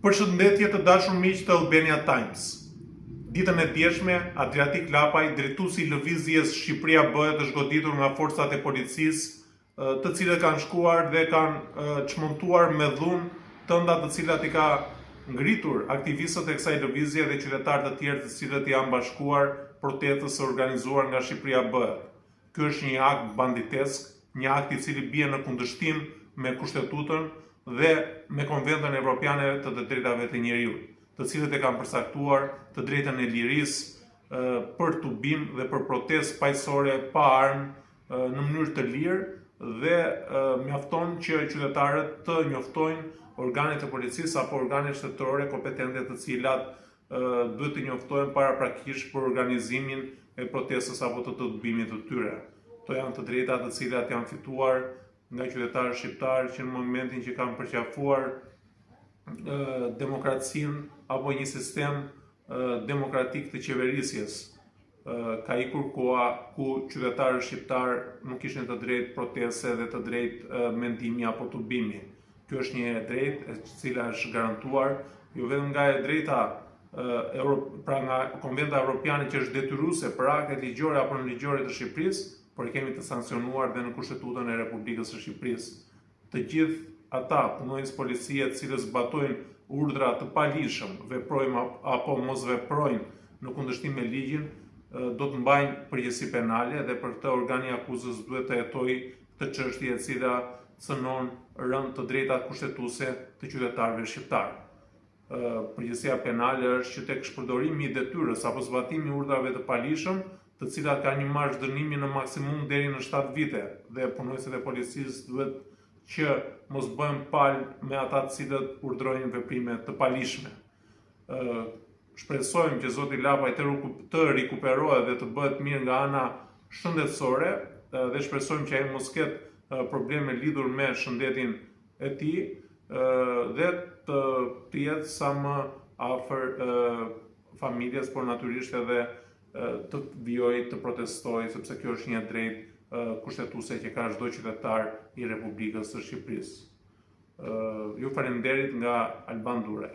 Përshëndetje të dashur miq të Albania Times. Ditën e djeshme, Adriatik Lapaj, drejtuesi i lëvizjes Shqipëria bëhet është goditur nga forcat e policisë, të cilët kanë shkuar dhe kanë çmontuar me dhunë tënda të cilat i ka ngritur aktivistët e kësaj lëvizje dhe qytetarë të tjerë të cilët janë bashkuar protestës së organizuar nga Shqipëria bëhet. Ky është një akt banditesk, një akt i cili bie në kundërshtim me kushtetutën dhe me Konventën Evropiane të Drejtave të Njeriut, të cilët e kanë përcaktuar të drejtën e lirisë për tubim dhe për protestë paqësore pa armë në mënyrë të lirë dhe mjafton që qytetarët të njoftojnë organet e policisë apo organet shtetërore kompetente të cilat duhet të njoftohen paraprakisht për organizimin e protestës apo të tubimit të tyre. Kto janë të drejta të cilat janë fituar nga qytetarë shqiptarë që në momentin që kanë përqafuar demokracinë apo një sistem demokratik të qeverisjes. Ka ikur koha ku qytetarët shqiptarë nuk kishin të drejtë proteste dhe të drejtë mendimi apo tubimi. Kjo është një e drejtë e cila është garantuar jo vetëm nga e drejta pra nga Konventa Evropiane që është detyruese për aktet ligjore apo nënligjore të Shqipërisë, por e kemi të sankcionuar dhe në Kushtetutën e Republikës së Shqipërisë. Të gjithë ata punonjës policie të cilët zbatojnë urdhra të palishëm, veprojnë apo mos veprojnë në kundërshtim me ligjin, do të mbajnë përgjegjësi penale dhe për këtë organi i akuzës duhet të hetojë këtë çështje e cila cënon rënd të drejtat kushtetuese të qytetarëve shqiptar. Përgjegjësia penale është që tek shpërdorimi i detyrës apo zbatimi i urdhrave të palishëm, të cilat ka një marrë dënimi në maksimum deri në 7 vite dhe punonjësit e policisë duhet që mos bëhen palë me ata të cilët urdhrojnë veprime të palishme. Shpresojmë që zoti Lapaj të rikuperohet dhe të bëhet mirë nga ana shëndetësore dhe shpresojmë që ai mos ketë probleme lidhur me shëndetin e tij dhe të jetë sa më afër familjes, por natyrisht edhe të vijojë të protestojë, sepse kjo është një drejtë kushtetuese që ka çdo qytetar i Republikës së Shqipërisë. Ju faleminderit nga Alban Dure.